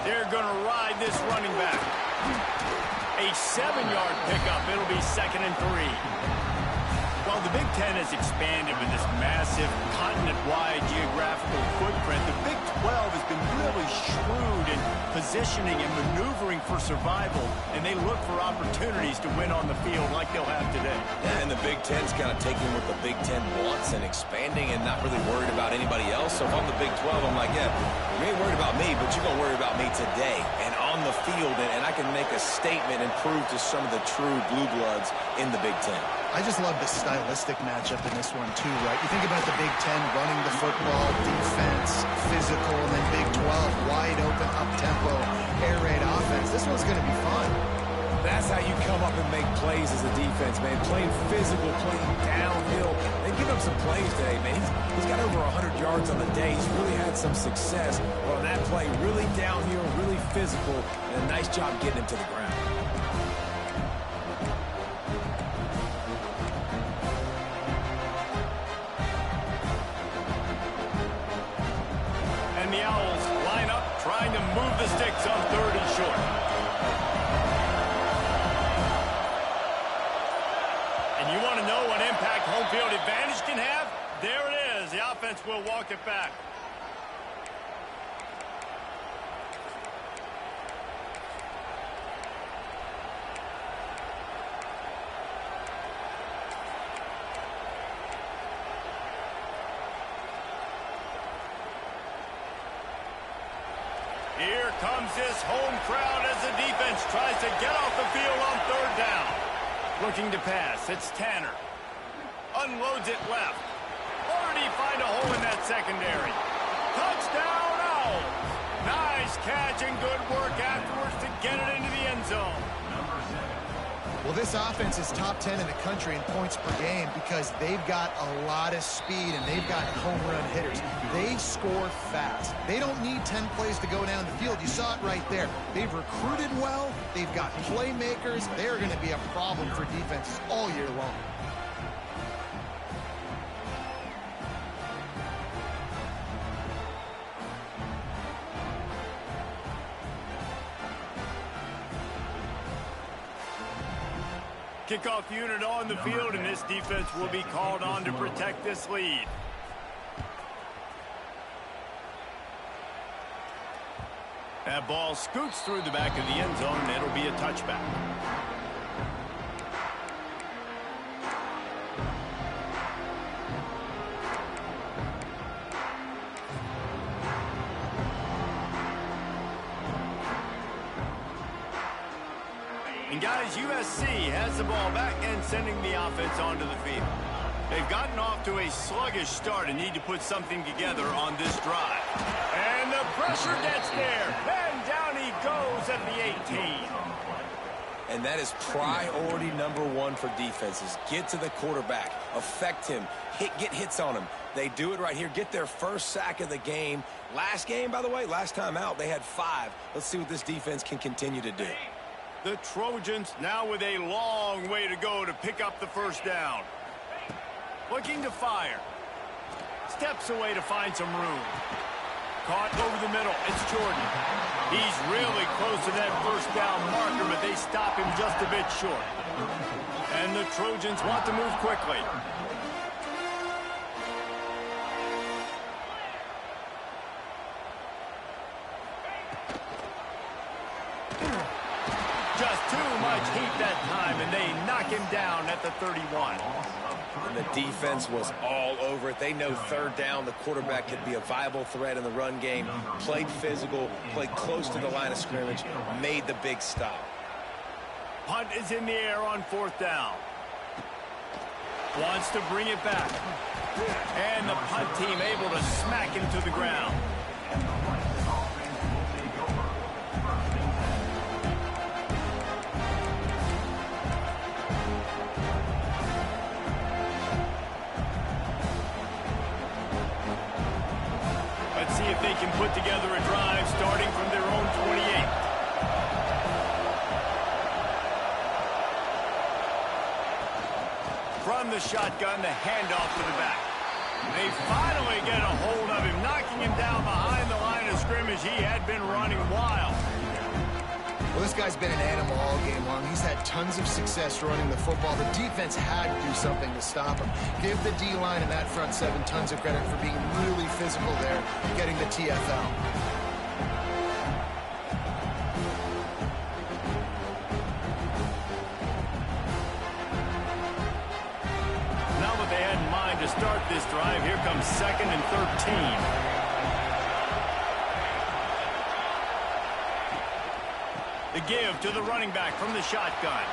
They're going to ride this running back. A 7-yard pickup. It'll be 2nd and 3. Well, the Big Ten has expanded with this massive continent-wide geographical footprint. The Big 12 has been really shrewd in positioning and maneuvering for survival, and they look for opportunities to win on the field like they'll have today. Yeah, and the Big Ten's kind of taking what the Big Ten wants and expanding and not really worried about anybody else. So if I'm the Big 12, I'm like, yeah, you ain't worried about me, but you're going to worry about me today and on the field, and I can make a statement and prove to some of the true blue bloods in the Big Ten. I just love the stylistic matchup in this one, too, right? You think about the Big Ten running the football, defense, physical, and then Big 12, wide open, up-tempo, air raid offense. This one's going to be fun. That's how you come up and make plays as a defense, man. Playing physical, playing downhill. They give him some plays today, man. He's got over 100 yards on the day. He's really had some success on that play. Really downhill, really physical, and a nice job getting him to the ground. And the Owls line up, trying to move the sticks on 3rd and short. And you want to know what impact home field advantage can have? There it is. The offense will walk it back. Here comes this home crowd as the defense tries to get off the field on 3rd down. Looking to pass, it's Tanner. Unloads it left. Or did he find a hole in that secondary? Touchdown, Owls! Nice catch and good work afterwards to get it into the end zone. Well, this offense is top 10 in the country in points per game because they've got a lot of speed and they've got home run hitters. They score fast. They don't need 10 plays to go down the field. You saw it right there. They've recruited well. They've got playmakers. They're going to be a problem for defenses all year long. Kickoff unit on the field, and this defense will be called on to protect this lead. That ball scoots through the back of the end zone, and it'll be a touchback. And guys, USC has the ball back and sending the offense onto the field. They've gotten off to a sluggish start and need to put something together on this drive. And the pressure gets there. And down he goes at the 18. And that is priority number 1 for defenses. Get to the quarterback. Affect him. Get hits on him. They do it right here. Get their first sack of the game. Last game, by the way, last time out, they had 5. Let's see what this defense can continue to do. The Trojans now with a long way to go to pick up the first down. Looking to fire. Steps away to find some room. Caught over the middle. It's Jordan. He's really close to that first down marker, but they stop him just a bit short. And the Trojans want to move quickly. Just too much heat that time, and they knock him down at the 31. And the defense was all over it. They know 3rd down, the quarterback could be a viable threat in the run game. Played physical, played close to the line of scrimmage, made the big stop. Punt is in the air on 4th down. Wants to bring it back. And the punt team able to smack him to the ground. See if they can put together a drive starting from their own 28. From the shotgun, the handoff to the back. They finally get a hold of him, knocking him down behind the line of of scrimmage, he had been running wild. Well, this guy's been an animal all game long. He's had tons of success running the football. The defense had to do something to stop him. Give the D-line and that front seven tons of credit for being really physical there, getting the TFL. Not what they had in mind to start this drive. Here comes 2nd and 13. The give to the running back from the shotgun.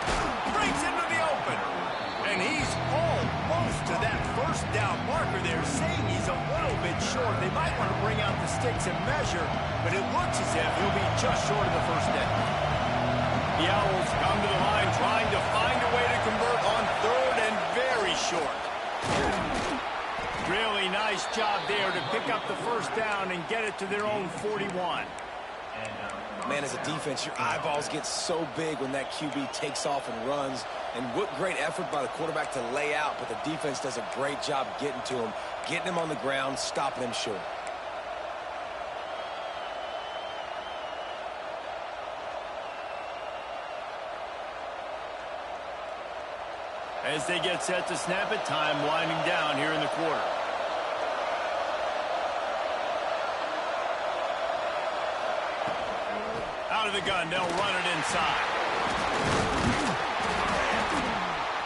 Breaks into the open. And he's almost to that first down marker there, saying he's a little bit short. They might want to bring out the sticks and measure, but it looks as if he'll be just short of the first down. The Owls come to the line trying to find a way to convert on 3rd and very short. Really nice job there to pick up the first down and get it to their own 41. Man, as a defense, your eyeballs get so big when that QB takes off and runs. And what great effort by the quarterback to lay out, but the defense does a great job getting to him, getting him on the ground, stopping him short. As they get set to snap it, time winding down here in the quarter. Out of the gun, they'll run it inside.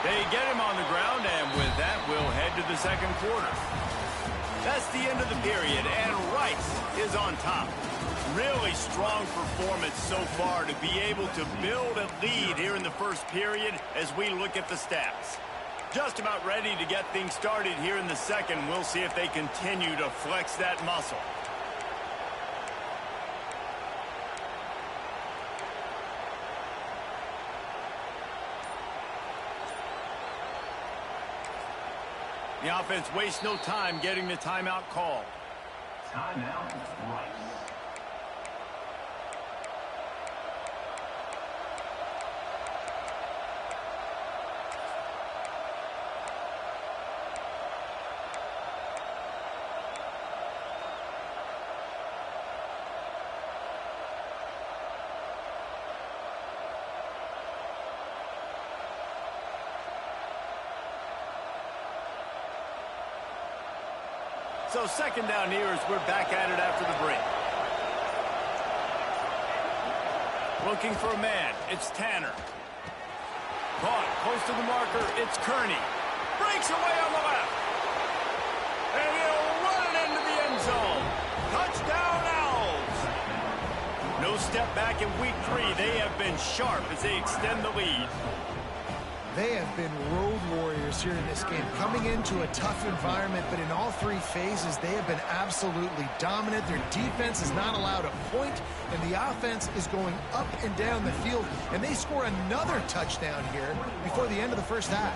They get him on the ground, and with that, we'll head to the second quarter. That's the end of the period, and Rice is on top. Really strong performance so far to be able to build a lead here in the first period as we look at the stats. Just about ready to get things started here in the second. We'll see if they continue to flex that muscle. The offense wastes no time getting the timeout call. Timeout, Rice. So second down here as we're back at it after the break. Looking for a man. It's Tanner. Caught close to the marker. It's Kearney. Breaks away on the left. And he'll run it into the end zone. Touchdown, Owls. No step back in week 3. They have been sharp as they extend the lead. They have been road warriors here in this game, coming into a tough environment, but in all 3 phases, they have been absolutely dominant. Their defense is not allowed a point, and the offense is going up and down the field, and they score another touchdown here before the end of the first half.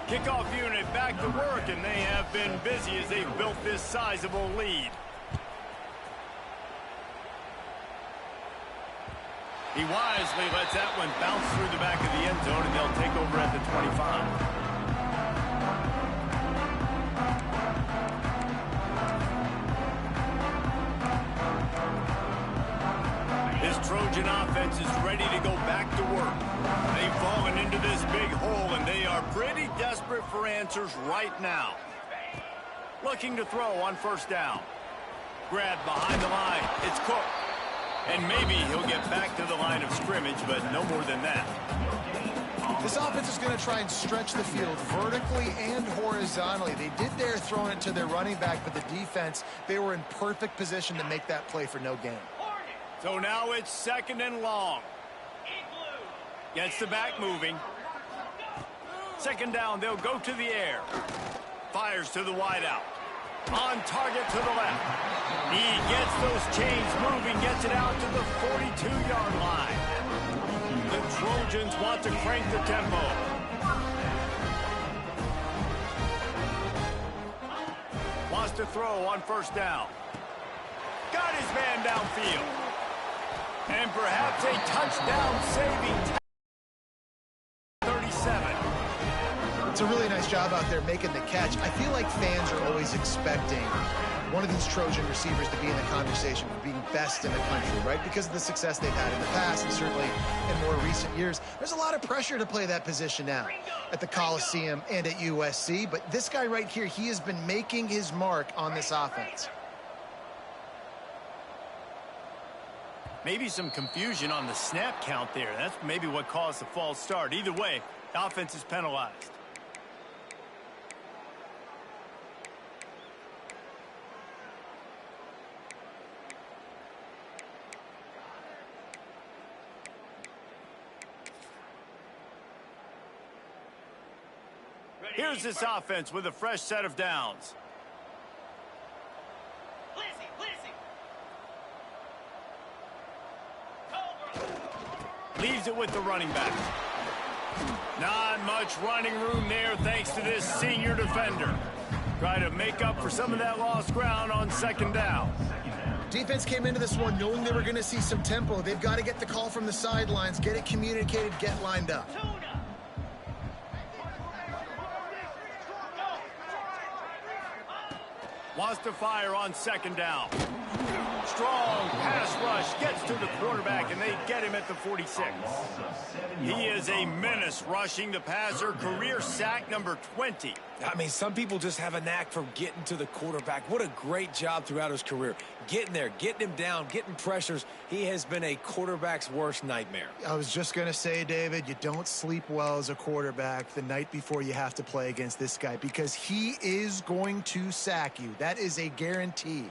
Kickoff unit back to work, and they have been busy as they've built this sizable lead. He wisely lets that one bounce through the back of the end zone, and they'll take over at the 25. This Trojan offense is ready to go back to work. They've fallen into this big hole, and they are pretty desperate for answers right now. Looking to throw on first down. Grabbed behind the line. It's Cook. And maybe he'll get back to the line of scrimmage, but no more than that. This offense is going to try and stretch the field vertically and horizontally. They did there throwing it to their running back, but the defense, they were in perfect position to make that play for no gain. So now it's second and long. Gets the back moving. Second down, they'll go to the air. Fires to the wideout. On target to the left. He gets those chains moving, gets it out to the 42-yard line. The Trojans want to crank the tempo. Wants to throw on first down. Got his man downfield. And perhaps a touchdown-saving It's a really nice job out there making the catch. I feel like fans are always expecting one of these Trojan receivers to be in the conversation for being best in the country, right? Because of the success they've had in the past and certainly in more recent years. There's a lot of pressure to play that position now at the Coliseum and at USC. But this guy right here, he has been making his mark on this offense. Maybe some confusion on the snap count there. That's maybe what caused the false start. Either way, the offense is penalized. Here's this offense with a fresh set of downs. Leaves it with the running back. Not much running room there thanks to this senior defender. Try to make up for some of that lost ground on second down. Defense came into this one knowing they were going to see some tempo. They've got to get the call from the sidelines, get it communicated, get lined up. Wants to fire on second down. Strong pass rush gets to the quarterback, and they get him at the 46. He is a menace rushing the passer. Career sack number 20. I mean, some people just have a knack for getting to the quarterback. What a great job throughout his career. Getting there, getting him down, getting pressures. He has been a quarterback's worst nightmare. I was just going to say, David, you don't sleep well as a quarterback the night before you have to play against this guy because he is going to sack you. That is a guarantee.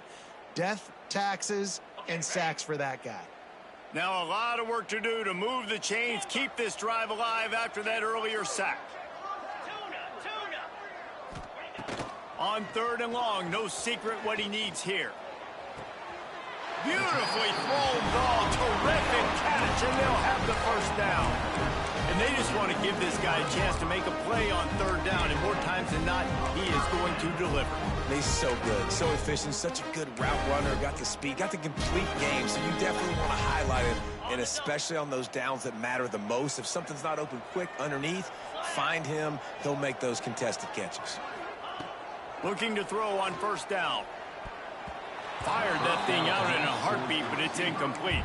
Death, taxes, and sacks for that guy. Now a lot of work to do to move the chains, keep this drive alive after that earlier sack. On third and long, no secret what he needs here. Beautifully thrown ball, terrific catch, and they'll have the first down. And they just want to give this guy a chance to make a play on third down, and more times than not, he is going to deliver. He's so good, so efficient, such a good route runner, got the speed, got the complete game, so you definitely want to highlight him, and especially on those downs that matter the most. If something's not open quick underneath, find him, he'll make those contested catches. Looking to throw on first down. Fired that thing out in a heartbeat, but it's incomplete.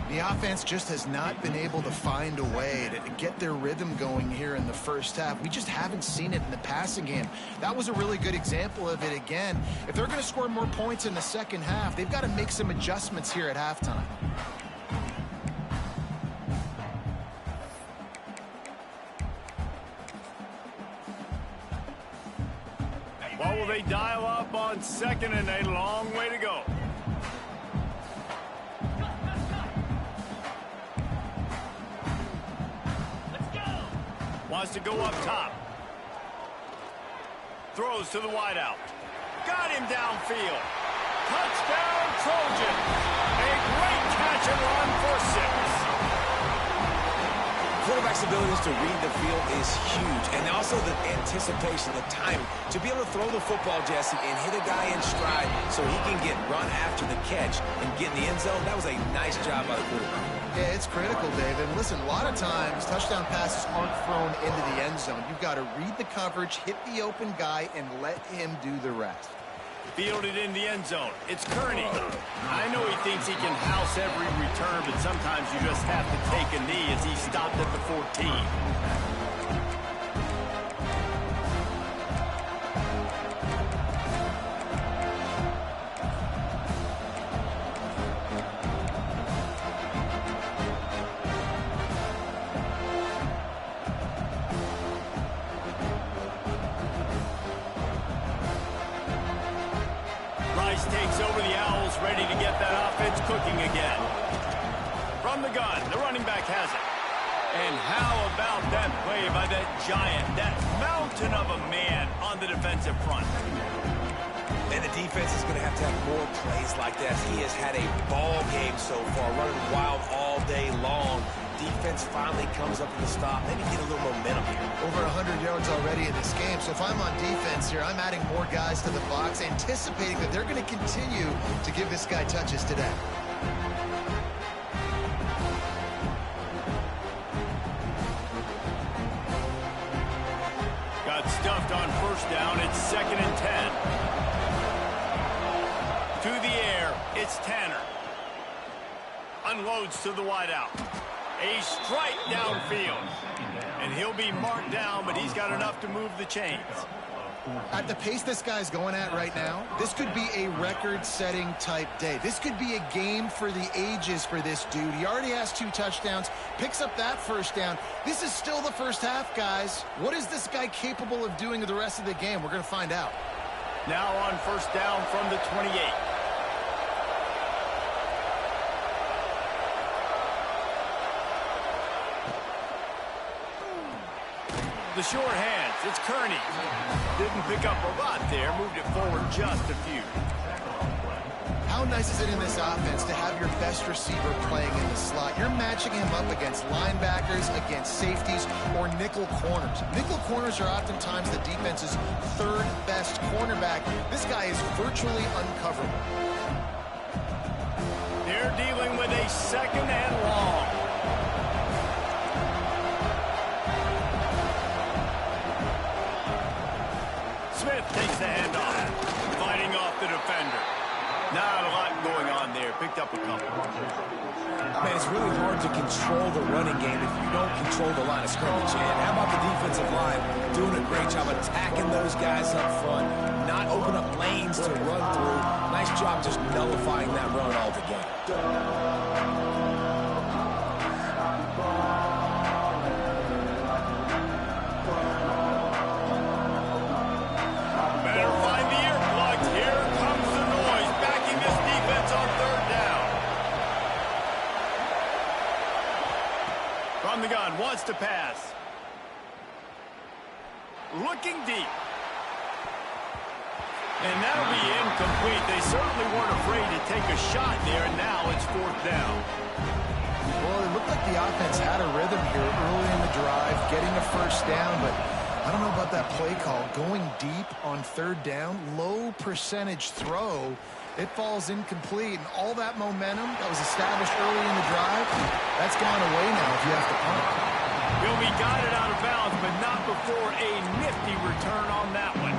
The offense just has not been able to find a way to get their rhythm going here in the first half. We just haven't seen it in the passing game. That was a really good example of it again. If they're going to score more points in the second half, they've got to make some adjustments here at halftime. Well, will they dial up on second and a long way to go? Wants to go up top. Throws to the wideout. Got him downfield. Touchdown, Trojan. A great catch and run for 6. Quarterback's abilities to read the field is huge, and also the anticipation, the timing. To be able to throw the football, Jesse, and hit a guy in stride so he can get run after the catch and get in the end zone, that was a nice job by the quarterback. Yeah, it's critical, David. Listen, a lot of times touchdown passes aren't thrown into the end zone. You've got to read the coverage, hit the open guy, and let him do the rest. Fielded in the end zone. It's Kearney. I know he thinks he can house every return, but sometimes you just have to take a knee as he stopped at the 14. Takes over the Owls, ready to get that offense cooking again. From the gun, the running back has it. And how about that play by that giant, that mountain of a man on the defensive front? And the defense is going to have more plays like that. He has had a ball game so far, running wild all day long. Defense finally comes up with a stop. Maybe get a little momentum here. Over 100 yards already in this game. So if I'm on defense here, I'm adding more guys to the box, anticipating that they're going to continue to give this guy touches today. stuffed on first down. It's 2nd and 10. To the air, it's Tanner. Unloads to the wideout. A strike downfield. And he'll be marked down, but he's got enough to move the chains. At the pace this guy's going at right now, this could be a record-setting type day. This could be a game for the ages for this dude. He already has 2 touchdowns, picks up that first down. This is still the first half, guys. What is this guy capable of doing the rest of the game? We're going to find out. Now on first down from the 28. The short hands, it's Kearney. Didn't pick up a lot there, moved it forward just a few. How nice is it in this offense to have your best receiver playing in the slot? You're matching him up against linebackers, against safeties, or nickel corners. Nickel corners are oftentimes the defense's 3rd best cornerback. This guy is virtually uncoverable. They're dealing with a 2nd and long. Smith takes the handoff, fighting off the defender. Not a lot going on there. Picked up a couple. Man, it's really hard to control the running game if you don't control the line of scrimmage. And how about the defensive line doing a great job attacking those guys up front, not open up lanes to run through. Nice job just nullifying that run altogether. From the gun, wants to pass. Looking deep. And that'll be incomplete. They certainly weren't afraid to take a shot there, and now it's 4th down. Well, it looked like the offense had a rhythm here early in the drive, getting a first down, but I don't know about that play call. Going deep on 3rd down, low percentage throw. It falls incomplete, and all that momentum that was established early in the drive, that's gone away now if you have to punt. He'll be guided out of bounds, but not before a nifty return on that one.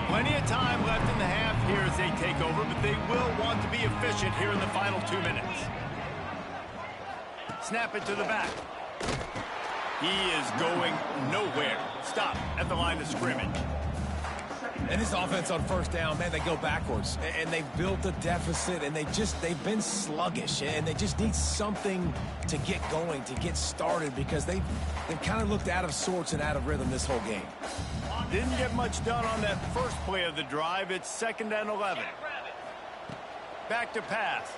Plenty of time left in the half here as they take over, but they will want to be efficient here in the final 2 minutes. Snap it to the back. He is going nowhere. Stop at the line of scrimmage. And this offense on first down, man, they go backwards. And they've built a deficit, and they've been sluggish. And they just need something to get going, to get started, because they've kind of looked out of sorts and out of rhythm this whole game. Didn't get much done on that first play of the drive. It's 2nd and 11. Back to pass.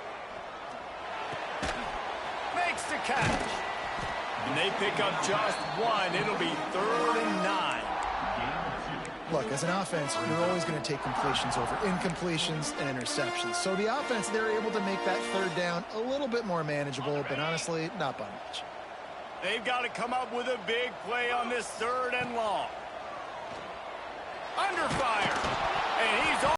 Makes the catch. And they pick up just 1. It'll be 3rd and 9. Look, as an offense, you're always going to take completions over incompletions and interceptions. So the offense, they're able to make that 3rd down a little bit more manageable, but honestly, not by much. They've got to come up with a big play on this 3rd and long. Under fire. And he's